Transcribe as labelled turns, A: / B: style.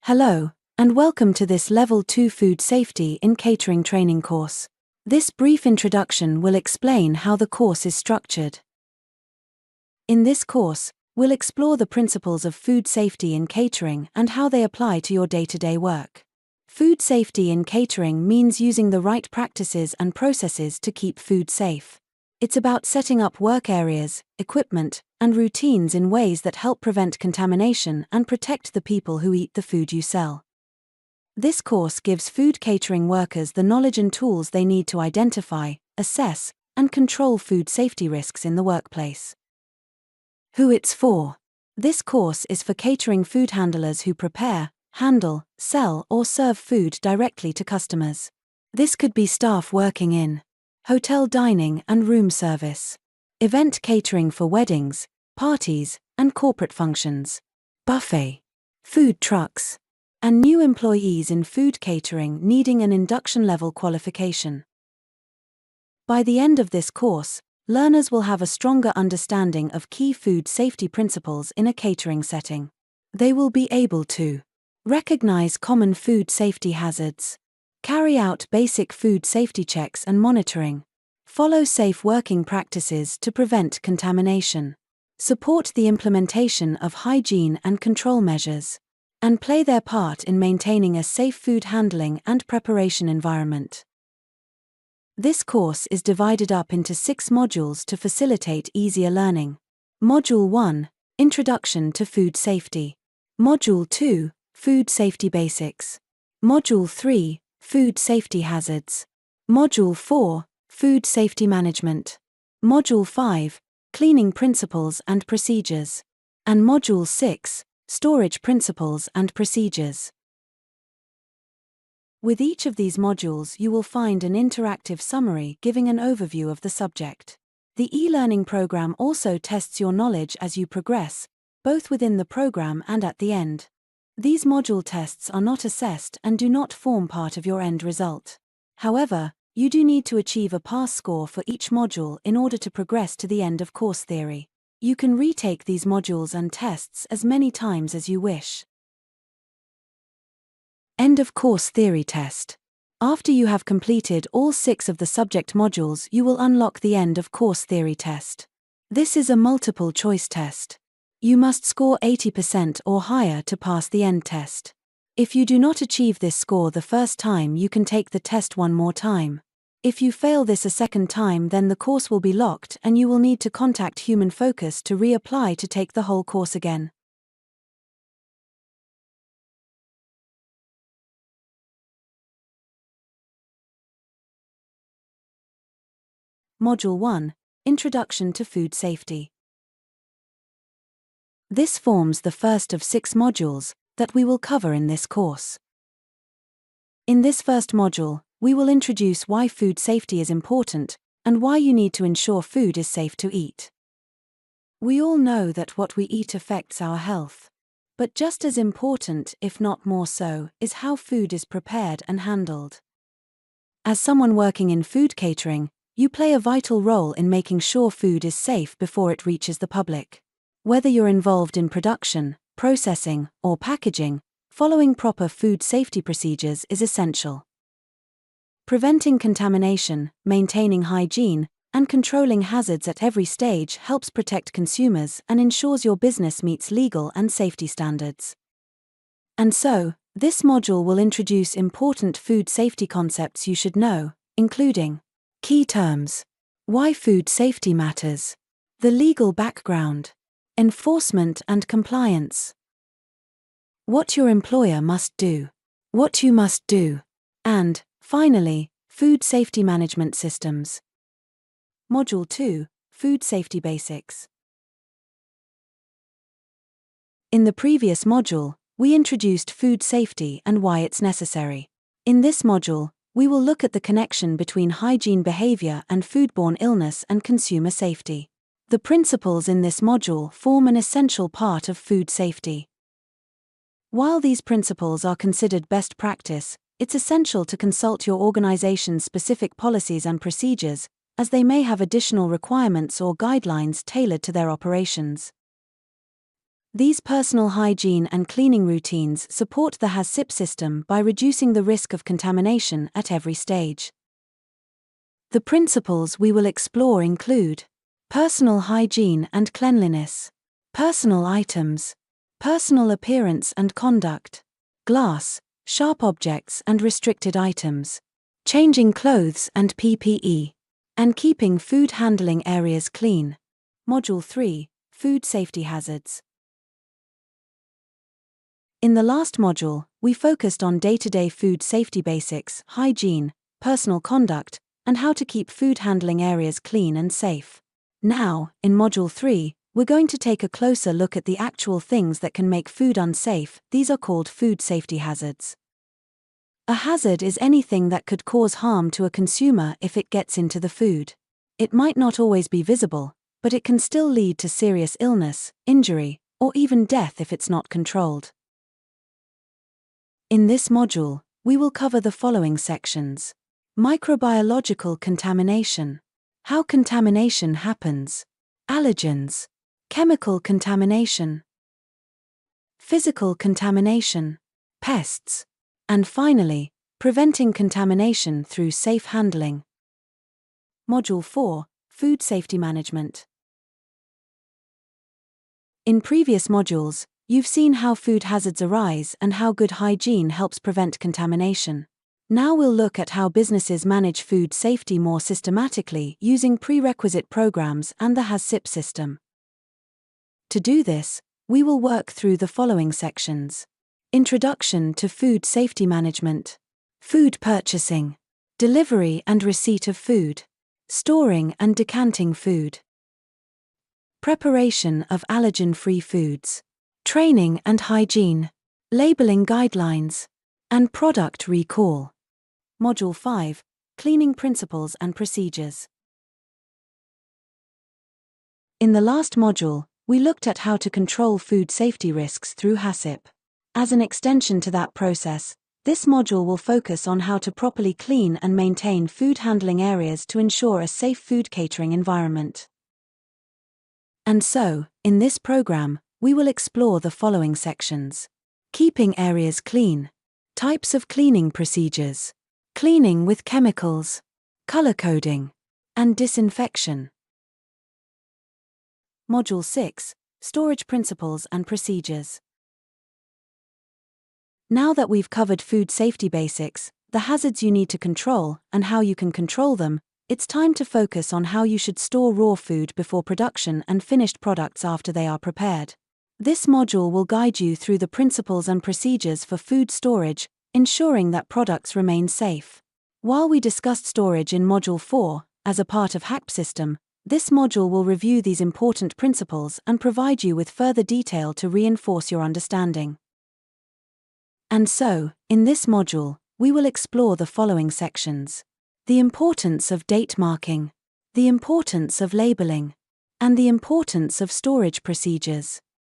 A: Hello, and welcome to this Level 2 Food Safety in Catering training course. This brief introduction will explain how the course is structured. In this course, we'll explore the principles of food safety in catering and how they apply to your day-to-day work. Food safety in catering means using the right practices and processes to keep food safe. It's about setting up work areas, equipment, and routines in ways that help prevent contamination and protect the people who eat the food you sell. This course gives food catering workers the knowledge and tools they need to identify, assess, and control food safety risks in the workplace. Who it's for. This course is for catering food handlers who prepare, handle, sell, or serve food directly to customers. This could be staff working in hotel dining and room service, event catering for weddings, parties, and corporate functions, buffet, food trucks, and new employees in food catering needing an induction-level qualification. By the end of this course, learners will have a stronger understanding of key food safety principles in a catering setting. They will be able to recognize common food safety hazards, carry out basic food safety checks and monitoring, follow safe working practices to prevent contamination, support the implementation of hygiene and control measures, and play their part in maintaining a safe food handling and preparation environment. This course is divided up into 6 modules to facilitate easier learning. Module 1, Introduction to Food Safety. Module 2, Food Safety Basics. Module 3, Food Safety Hazards. Module 4, Food Safety Management. Module 5, Cleaning Principles and Procedures. And Module 6, Storage Principles and Procedures. With each of these modules you will find an interactive summary giving an overview of the subject. The e-learning program also tests your knowledge as you progress, both within the program and at the end. These module tests are not assessed and do not form part of your end result. However, you do need to achieve a pass score for each module in order to progress to the end of course theory. You can retake these modules and tests as many times as you wish. End of course theory test. After you have completed all 6 of the subject modules, you will unlock the end of course theory test. This is a multiple choice test. You must score 80% or higher to pass the end test. If you do not achieve this score the first time, you can take the test one more time. If you fail this a second time, then the course will be locked and you will need to contact Human Focus to reapply to take the whole course again. Module 1, Introduction to Food Safety. This forms the first of 6 modules that we will cover in this course. In this first module, we will introduce why food safety is important and why you need to ensure food is safe to eat. We all know that what we eat affects our health. But just as important, if not more so, is how food is prepared and handled. As someone working in food catering, you play a vital role in making sure food is safe before it reaches the public. Whether you're involved in production, processing, or packaging, following proper food safety procedures is essential. Preventing contamination, maintaining hygiene, and controlling hazards at every stage helps protect consumers and ensures your business meets legal and safety standards. And so, this module will introduce important food safety concepts you should know, including key terms, why food safety matters, the legal background, enforcement and compliance, what your employer must do, what you must do, and, finally, food safety management systems. Module 2, Food Safety Basics. In the previous module, we introduced food safety and why it's necessary. In this module, we will look at the connection between hygiene behavior and foodborne illness and consumer safety. The principles in this module form an essential part of food safety. While these principles are considered best practice, it's essential to consult your organization's specific policies and procedures, as they may have additional requirements or guidelines tailored to their operations. These personal hygiene and cleaning routines support the HACCP system by reducing the risk of contamination at every stage. The principles we will explore include personal hygiene and cleanliness, personal items, personal appearance and conduct, glass, sharp objects and restricted items, changing clothes and PPE, and keeping food handling areas clean. Module 3, Food Safety Hazards. In the last module, we focused on day-to-day food safety basics, hygiene, personal conduct, and how to keep food handling areas clean and safe. Now, in Module 3, we're going to take a closer look at the actual things that can make food unsafe. These are called food safety hazards. A hazard is anything that could cause harm to a consumer if it gets into the food. It might not always be visible, but it can still lead to serious illness, injury, or even death if it's not controlled. In this module, we will cover the following sections. Microbiological contamination. How contamination happens. Allergens. Chemical contamination. Physical contamination. Pests. And finally, preventing contamination through safe handling. Module 4, Food Safety Management. In previous modules, you've seen how food hazards arise and how good hygiene helps prevent contamination. Now we'll look at how businesses manage food safety more systematically using prerequisite programs and the HACCP system. To do this, we will work through the following sections. Introduction to food safety management. Food purchasing. Delivery and receipt of food. Storing and decanting food. Preparation of allergen-free foods. Training and hygiene. Labeling guidelines. And product recall. Module 5, Cleaning Principles and Procedures. In the last module, we looked at how to control food safety risks through HACCP. As an extension to that process, this module will focus on how to properly clean and maintain food handling areas to ensure a safe food catering environment. And so, in this program, we will explore the following sections. Keeping areas clean. Types of cleaning procedures. Cleaning with chemicals. Color coding. And disinfection. Module 6, Storage Principles and Procedures. Now that we've covered food safety basics, the hazards you need to control, and how you can control them, it's time to focus on how you should store raw food before production and finished products after they are prepared. This module will guide you through the principles and procedures for food storage, ensuring that products remain safe. While we discussed storage in Module 4, as a part of HACCP system, this module will review these important principles and provide you with further detail to reinforce your understanding. And so, in this module, we will explore the following sections. The importance of date marking, the importance of labeling, and the importance of storage procedures.